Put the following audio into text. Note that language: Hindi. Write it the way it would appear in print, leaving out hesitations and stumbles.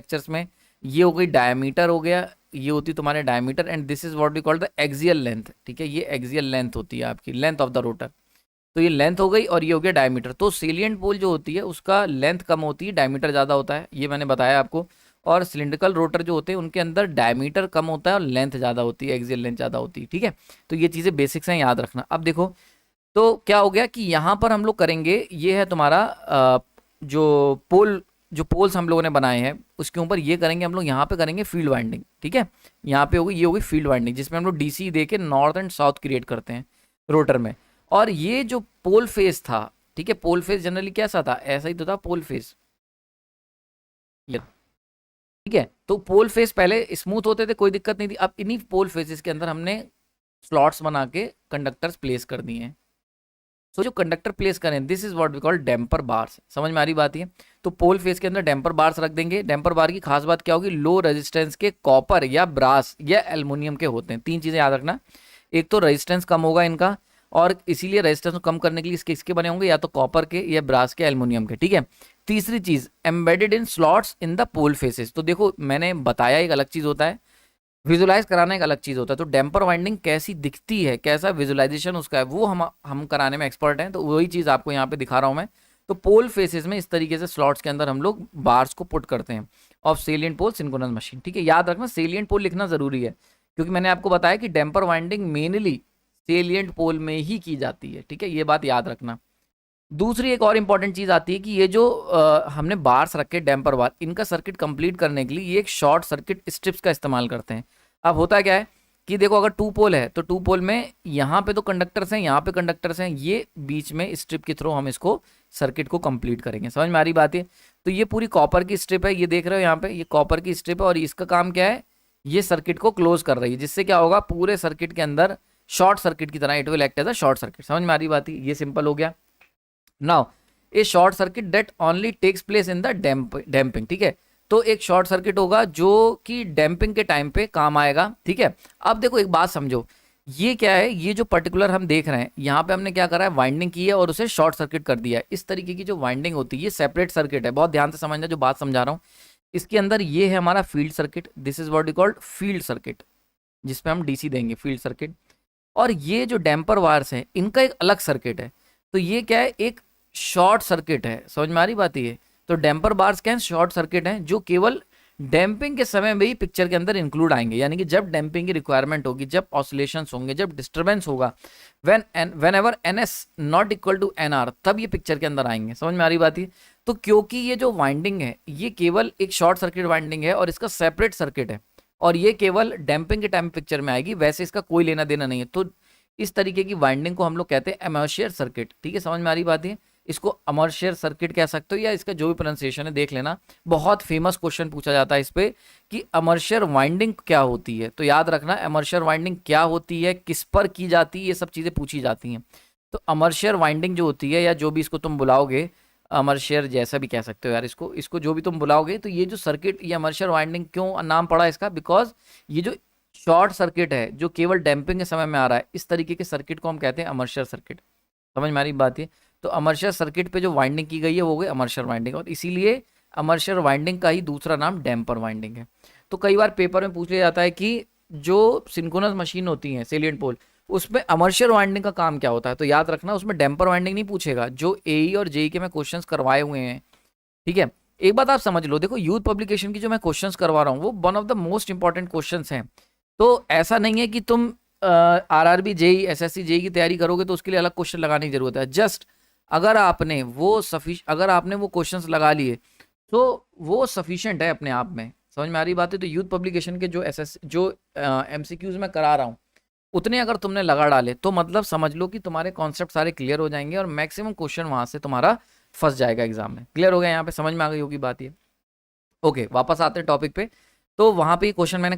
लेक्चर्स में। ये हो गई डायमीटर हो गया, ये होती है तुम्हारे diameter, and this is what we call the axial length, ठीक है, ये एक्सियल लेंथ होती है आपकी, लेंथ ऑफ द रोटर। तो ये लेंथ हो गई और ये हो गया डायमीटर। तो सेलिएंट पोल जो होती है उसका लेंथ कम होती है, डायमीटर ज़्यादा होता है, ये मैंने बताया आपको। और सिलिंड्रिकल रोटर जो होते हैं उनके अंदर डायमीटर कम होता है और लेंथ ज़्यादा होती है, एक्सियल लेंथ ज़्यादा होती है, ठीक है। तो ये चीज़ें बेसिक्स हैं, याद रखना। अब देखो तो क्या हो गया कि यहाँ पर हम लोग करेंगे, ये है तुम्हारा जो पोल्स हम लोगों ने बनाए हैं उसके ऊपर ये करेंगे हम लोग, यहाँ पे करेंगे फील्ड वाइंडिंग, ठीक है। यहाँ पे होगी, ये होगी फील्ड वाइंडिंग, जिसमें हम लोग डीसी दे के नॉर्थ एंड साउथ क्रिएट करते हैं रोटर में। और ये जो पोल फेस था, ठीक है, पोल फेस जनरली कैसा था, ऐसा ही तो था पोल फेस, ठीक है। तो पोल फेस पहले स्मूथ होते थे, कोई दिक्कत नहीं थी। अब इन्हीं पोल फेसेस के अंदर हमने स्लॉट्स बना के कंडक्टर्स प्लेस कर दिए हैं। तो जो कंडक्टर प्लेस करें, this is what we call damper bars. समझ में आ रही बात है। तो पोल फेस के अंदर डैम्पर बार्स रख देंगे। डैम्पर बार की खास बात क्या होगी, लो रेजिस्टेंस के कॉपर या ब्रास या एल्युमिनियम के होते हैं। तीन चीजें याद रखना, एक तो रेजिस्टेंस कम होगा इनका, और इसीलिए रेजिस्टेंस को कम करने के लिए इसके बने होंगे या तो कॉपर के या ब्रास के, एल्युमिनियम के, ठीक है। तीसरी चीज, embedded in slots in the pole faces. तो देखो मैंने बताया एक अलग चीज होता है, विजुलाइज कराना एक अलग चीज होता है। तो डैम्पर वाइंडिंग कैसी दिखती है, कैसा विजुलाइजेशन उसका है, वो हम कराने में एक्सपर्ट हैं। तो वही चीज आपको यहाँ पे दिखा रहा हूँ मैं। तो पोल फेसेस में इस तरीके से स्लॉट्स के अंदर हम लोग बार्स को पुट करते हैं of salient pole synchronous machine, ठीक है। याद रखना सेलिएंट पोल लिखना जरूरी है, क्योंकि मैंने आपको बताया कि डैम्पर वाइंडिंग मेनली सेलिएंट पोल में ही की जाती है, ठीक है, ये बात याद रखना। दूसरी एक और इंपॉर्टेंट चीज आती है कि ये जो हमने बार्स रखे डैम्पर बार, इनका सर्किट कंप्लीट करने के लिए ये एक शॉर्ट सर्किट स्ट्रिप्स का इस्तेमाल करते हैं। अब होता क्या है कि देखो अगर टू पोल है तो टू पोल में यहाँ पे तो कंडक्टर्स हैं, यहाँ पे कंडक्टर्स हैं, ये बीच में स्ट्रिप के थ्रू हम इसको सर्किट को कंप्लीट करेंगे। समझ में आ रही बात है। तो ये पूरी कॉपर की स्ट्रिप है, ये देख रहे हो यहाँ पे, ये कॉपर की स्ट्रिप है, और इसका काम क्या है, ये सर्किट को क्लोज कर रही है, जिससे क्या होगा पूरे सर्किट के अंदर शॉर्ट सर्किट की तरह it will act as a short circuit. समझ में आ रही बात है, ये सिंपल हो गया। Now a short circuit that only takes place in the damping, ठीक है। तो एक शॉर्ट सर्किट होगा जो कि डैम्पिंग के टाइम पे काम आएगा, ठीक है। अब देखो एक बात समझो, ये क्या है, ये जो पर्टिकुलर हम देख रहे हैं यहाँ पे हमने क्या करा है, वाइंडिंग की है और उसे शॉर्ट सर्किट कर दिया है। इस तरीके की जो वाइंडिंग होती है ये सेपरेट सर्किट है, बहुत ध्यान से समझना जो बात समझा रहा हूँ। इसके अंदर ये है हमारा field circuit, this is what we called field circuit, जिसपे हम डीसी देंगे, फील्ड सर्किट। और ये जो डैम्पर वायर्स हैं इनका एक अलग सर्किट है। तो ये क्या है, एक शॉर्ट सर्किट है। समझ में आ रही बात ये। तो डैम्पर बार्स क्या है, शॉर्ट सर्किट हैं, जो केवल डैम्पिंग के समय में ही पिक्चर के अंदर इंक्लूड आएंगे, यानी कि जब डैम्पिंग की रिक्वायरमेंट होगी, जब ऑसिलेशंस होंगे, जब डिस्टर्बेंस होगा, whenever NS not equal to NR, तब ये पिक्चर के अंदर आएंगे। समझ में आ रही बात है। तो क्योंकि ये जो वाइंडिंग है ये केवल एक शॉर्ट सर्किट वाइंडिंग है और इसका सेपरेट सर्किट है, और ये केवल डैम्पिंग के टाइम पिक्चर में आएगी, वैसे इसका कोई लेना देना नहीं है। तो इस तरीके की वाइंडिंग को हम लोग कहते हैं एमर्शियर सर्किट, ठीक है। समझ में आ रही बात है। इसको अमर्शियर सर्किट कह सकते हो, या इसका जो भी प्रोनाउंसिएशन है देख लेना। बहुत फेमस क्वेश्चन पूछा जाता है इस पे कि अमर्शियर वाइंडिंग क्या होती है। तो याद रखना अमर्शियर वाइंडिंग क्या होती है, किस पर की जाती है, ये सब चीज़ें पूछी जाती हैं। तो अमर्शियर वाइंडिंग जो होती है, या जो भी इसको तुम बुलाओगे, अमर्शियर जैसा भी कह सकते हो यार, इसको जो भी तुम बुलाओगे, तो ये जो सर्किट, ये अमर्शियर वाइंडिंग क्यों नाम पड़ा इसका, बिकॉज ये जो शॉर्ट सर्किट है जो केवल डैम्पिंग के समय में आ रहा है, इस तरीके के सर्किट को हम कहते हैं अमर्शियर सर्किट। समझ में आ रही बात है। तो अमर्शियर सर्किट पे जो वाइंडिंग की गई है वो हो गई अमर्शियर वाइंडिंग, और इसीलिए अमर्शियर वाइंडिंग का ही दूसरा नाम डैम्पर वाइंडिंग है। तो कई बार पेपर में पूछ लिया जाता है कि जो सिंक्रोनस मशीन होती है सेलिएंट पोल, उसमें अमर्शियर वाइंडिंग का काम क्या होता है। तो याद रखना उसमें डैम्पर वाइंडिंग नहीं पूछेगा, जो AE और JEE के मैं क्वेश्चंस करवाए हुए हैं, ठीक है। एक बात आप समझ लो, देखो यूथ पब्लिकेशन की जो मैं क्वेश्चंस करवा रहा हूँ वो one of the most important questions हैं। तो ऐसा नहीं है कि तुम RRB JEE SSC JEE की तैयारी करोगे तो उसके लिए अलग क्वेश्चन लगाने की जरूरत है। जस्ट अगर आपने वो क्वेश्चंस लगा लिए तो वो सफिशिएंट है अपने आप में। समझ में आ रही बात है। तो यूथ पब्लिकेशन के जो MCQs में करा रहा हूँ उतने अगर तुमने लगा डाले तो मतलब समझ लो कि तुम्हारे कॉन्सेप्ट सारे क्लियर हो जाएंगे और मैक्सिमम क्वेश्चन वहां से तुम्हारा फंस जाएगा एग्जाम में। क्लियर हो गया, यहाँ पे समझ में आ गई होगी बात ये। ओके, वापस आते हैं टॉपिक पे। तो वहां पे क्वेश्चन मैंने